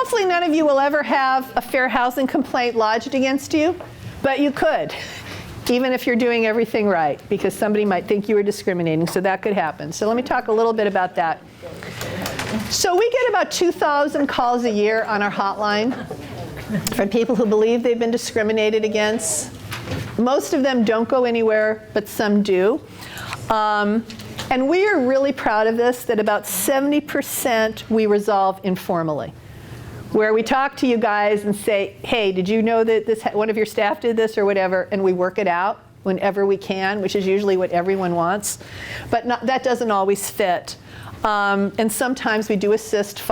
hopefully none of you will ever have a fair housing complaint lodged against you, but you could, even if you're doing everything right, because somebody might think you were discriminating, so that could happen. So let me talk a little bit about that. So we get about 2,000 calls a year on our hotline from people who believe they've been discriminated against. Most of them don't go anywhere, but some do. And we are really proud of this, that about 70% we resolve informally, where we talk to you guys and say, hey, did you know that one of your staff did this or whatever, and we work it out whenever we can, which is usually what everyone wants. But that doesn't always fit. And sometimes we do assist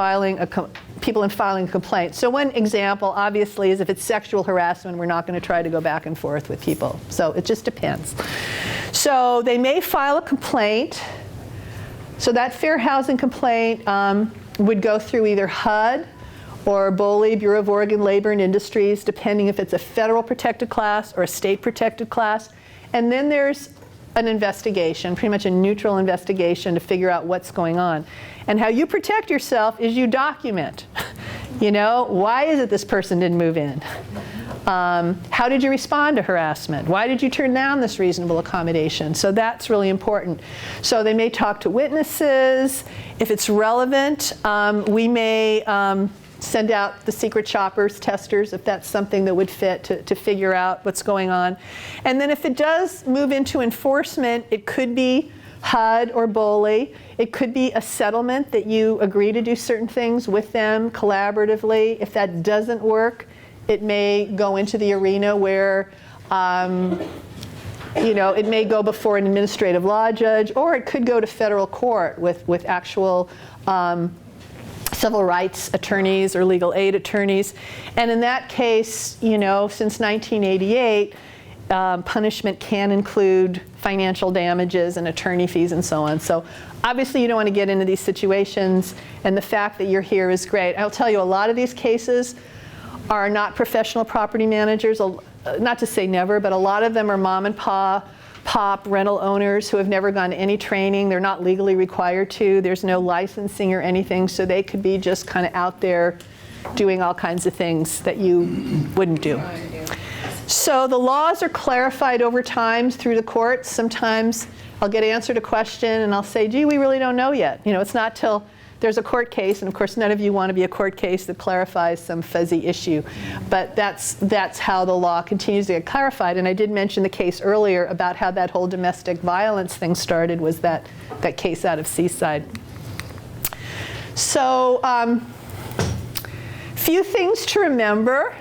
people in filing a complaint. So one example, obviously, is if it's sexual harassment, we're not going to try to go back and forth with people. So it just depends. So they may file a complaint. So that fair housing complaint would go through either HUD or BOLI, Bureau of Oregon Labor and Industries, depending if it's a federal protected class or a state protected class. And then there's an investigation, pretty much a neutral investigation to figure out what's going on. And how you protect yourself is you document. You know, why is it this person didn't move in? How did you respond to harassment? Why did you turn down this reasonable accommodation? So that's really important. So they may talk to witnesses. If it's relevant, we may send out the secret shoppers, testers, if that's something that would fit to figure out what's going on. And then if it does move into enforcement, it could be HUD or BOLI. It could be a settlement that you agree to do certain things with them collaboratively. If that doesn't work, it may go into the arena where it may go before an administrative law judge, or it could go to federal court with actual civil rights attorneys or legal aid attorneys. And in that case, since 1988, punishment can include financial damages and attorney fees and so on. So obviously you don't want to get into these situations, and the fact that you're here is great. I'll tell you, a lot of these cases are not professional property managers, not to say never, but a lot of them are mom and pop rental owners who have never gone to any training. They're not legally required to. There's no licensing or anything, so they could be just kind of out there doing all kinds of things that you wouldn't do. So the laws are clarified over time through the courts. Sometimes I'll get answered a question and I'll say, gee, we really don't know yet. It's not till there's a court case, and of course none of you want to be a court case that clarifies some fuzzy issue. But that's how the law continues to get clarified. And I did mention the case earlier about how that whole domestic violence thing started, was that case out of Seaside. So few things to remember.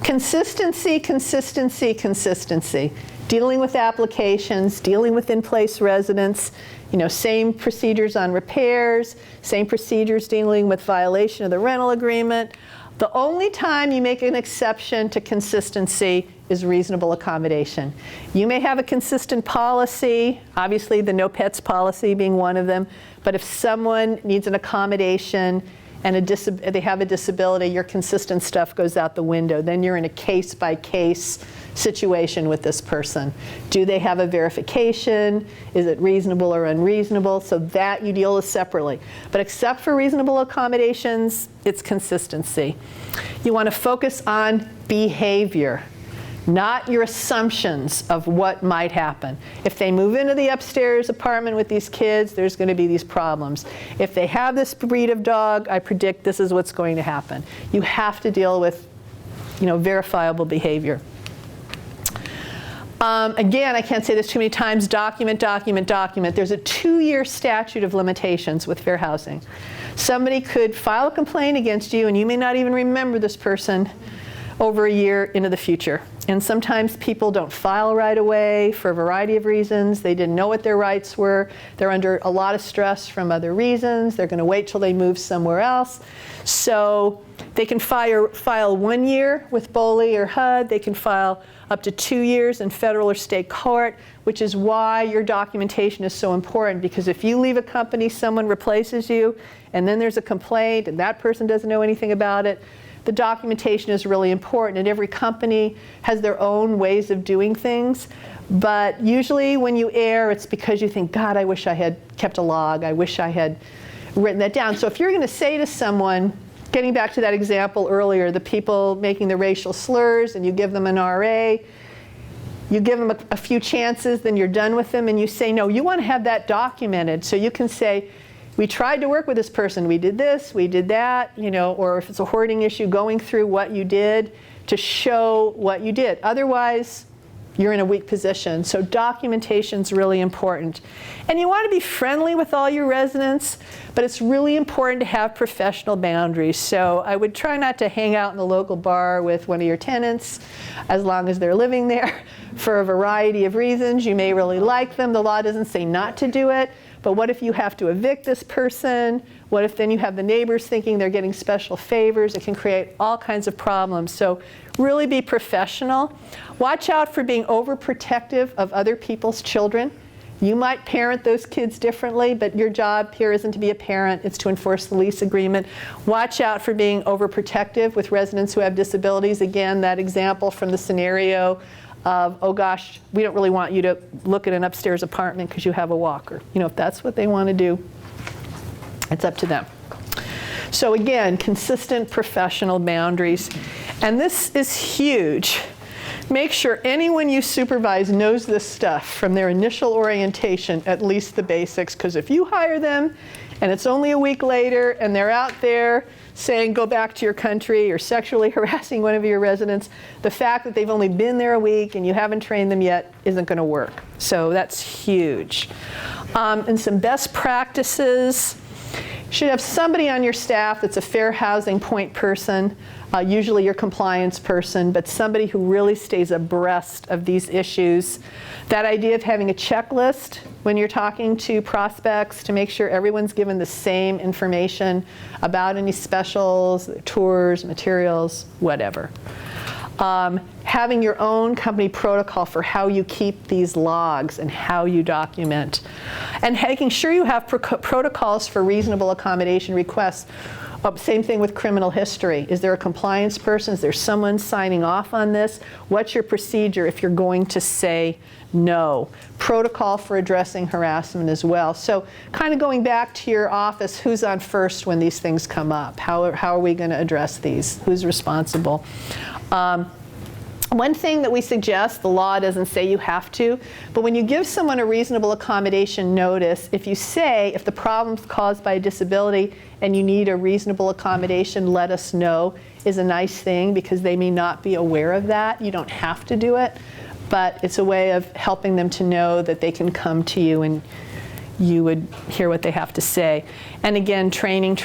Consistency, consistency, consistency. Dealing with applications, dealing with in-place residents, same procedures on repairs, same procedures dealing with violation of the rental agreement. The only time you make an exception to consistency is reasonable accommodation. You may have a consistent policy, obviously the no pets policy being one of them, but if someone needs an accommodation and they have a disability, your consistent stuff goes out the window. Then you're in a case-by-case situation with this person. Do they have a verification? Is it reasonable or unreasonable? So that you deal with separately. But except for reasonable accommodations, it's consistency. You want to focus on behavior, not your assumptions of what might happen. If they move into the upstairs apartment with these kids, there's going to be these problems. If they have this breed of dog, I predict this is what's going to happen. You have to deal with, verifiable behavior. Again, I can't say this too many times, document, document, document. There's a 2-year statute of limitations with fair housing. Somebody could file a complaint against you, and you may not even remember this person over a year into the future. And sometimes people don't file right away for a variety of reasons. They didn't know what their rights were. They're under a lot of stress from other reasons. They're going to wait till they move somewhere else. So they can file 1 year with BOLI or HUD. They can file up to 2 years in federal or state court, which is why your documentation is so important, because if you leave a company, someone replaces you, and then there's a complaint and that person doesn't know anything about it, the documentation is really important, and every company has their own ways of doing things. But usually when you err, it's because you think, God, I wish I had kept a log. I wish I had written that down. So if you're going to say to someone, getting back to that example earlier, the people making the racial slurs, and you give them an RA, you give them a few chances, then you're done with them, and you say, no, you want to have that documented. So you can say, we tried to work with this person, we did this, we did that, you know, or if it's a hoarding issue, going through what you did to show what you did. Otherwise, you're in a weak position. So documentation's really important. And you want to be friendly with all your residents, but it's really important to have professional boundaries. So I would try not to hang out in the local bar with one of your tenants as long as they're living there for a variety of reasons. You may really like them. The law doesn't say not to do it. But what if you have to evict this person? What if then you have the neighbors thinking they're getting special favors? It can create all kinds of problems. So really be professional. Watch out for being overprotective of other people's children. You might parent those kids differently, but your job here isn't to be a parent, it's to enforce the lease agreement. Watch out for being overprotective with residents who have disabilities. Again, that example from the scenario of, oh gosh, we don't really want you to look at an upstairs apartment because you have a walker. You know, if that's what they want to do, it's up to them. So again, consistent professional boundaries. And this is huge. Make sure anyone you supervise knows this stuff from their initial orientation, at least the basics, because if you hire them and it's only a week later and they're out there saying go back to your country or sexually harassing one of your residents, the fact that they've only been there a week and you haven't trained them yet isn't going to work. So that's huge. And some best practices. You should have somebody on your staff that's a fair housing point person, usually your compliance person, but somebody who really stays abreast of these issues. That idea of having a checklist when you're talking to prospects to make sure everyone's given the same information about any specials, tours, materials, whatever. Having your own company protocol for how you keep these logs and how you document. And making sure you have protocols for reasonable accommodation requests. Same thing with criminal history. Is there a compliance person? Is there someone signing off on this? What's your procedure if you're going to say no? Protocol for addressing harassment as well. So kind of going back to your office, who's on first when these things come up? How are we going to address these? Who's responsible? One thing that we suggest, the law doesn't say you have to, but when you give someone a reasonable accommodation notice, if you say, if the problem's caused by a disability and you need a reasonable accommodation, let us know, is a nice thing because they may not be aware of that. You don't have to do it, but it's a way of helping them to know that they can come to you and you would hear what they have to say. And again, training.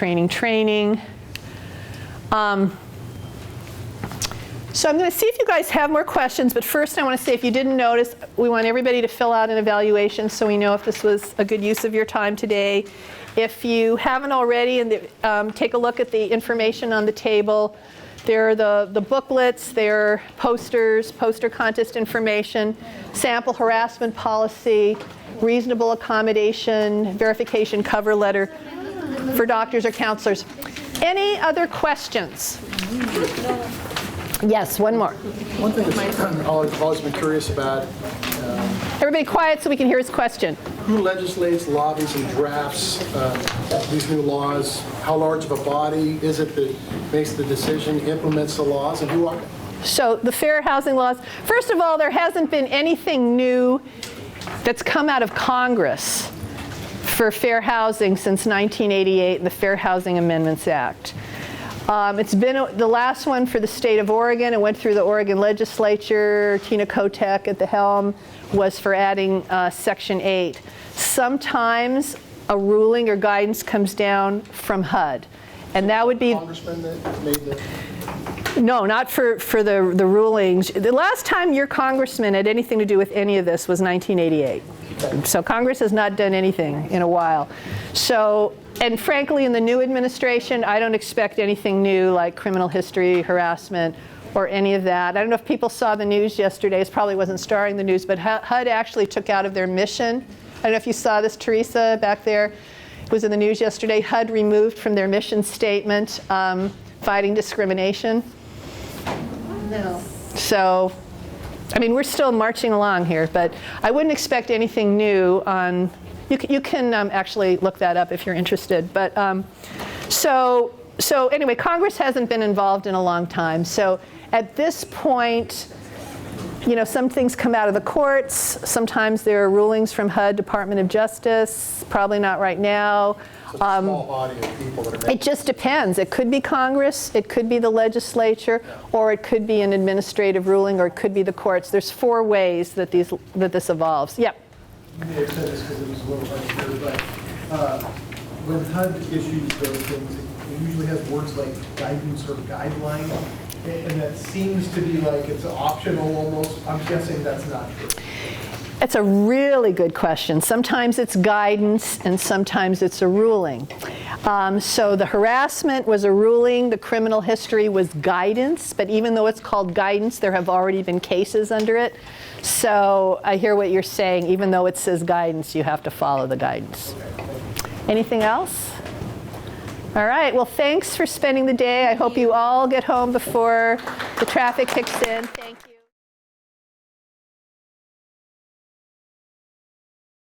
So I'm going to see if you guys have more questions, but first I want to say if you didn't notice, we want everybody to fill out an evaluation so we know if this was a good use of your time today. If you haven't already, and take a look at the information on the table. There are the booklets, there are posters, poster contest information, sample harassment policy, reasonable accommodation, verification cover letter for doctors or counselors. Any other questions? Yes, one more. One thing I've always been curious about. Everybody quiet so we can hear his question. Who legislates, lobbies, and drafts these new laws? How large of a body is it that makes the decision, implements the laws, and who are they? So the fair housing laws, first of all, there hasn't been anything new that's come out of Congress for fair housing since 1988 and the Fair Housing Amendments Act. It's been the last one for the state of Oregon. It went through the Oregon legislature. Tina Kotek at the helm was for adding Section 8. Sometimes a ruling or guidance comes down from HUD. And that would be... Congressman that made the... No, not for the rulings. The last time your congressman had anything to do with any of this was 1988. So Congress has not done anything in a while. So, and frankly, in the new administration, I don't expect anything new like criminal history, harassment, or any of that. I don't know if people saw the news yesterday. It probably wasn't starring the news, but HUD actually took out of their mission. I don't know if you saw this, Teresa, back there. It was in the news yesterday. HUD removed from their mission statement fighting discrimination. No. So, I mean, we're still marching along here, but I wouldn't expect anything new on, you can actually look that up if you're interested. But so So anyway, Congress hasn't been involved in a long time. So at this point, you know, some things come out of the courts. Sometimes there are rulings from HUD, Department of Justice. Probably not right now. So it's a small body of people that are making. It just depends. It could be Congress, it could be the legislature, or it could be an administrative ruling, or it could be the courts. There's 4 ways that this evolves. Yep. You may have said this because it was a little unclear, but when HUD issues those things, it usually has words like guidance or guideline, and that seems to be like it's optional almost. I'm guessing that's not true. It's a really good question. Sometimes it's guidance and sometimes it's a ruling. So the harassment was a ruling, the criminal history was guidance, but even though it's called guidance, there have already been cases under it. So I hear what you're saying. Even though it says guidance, you have to follow the guidance. Anything else? All right, well, thanks for spending the day. I hope you all get home before the traffic kicks in. Thank you.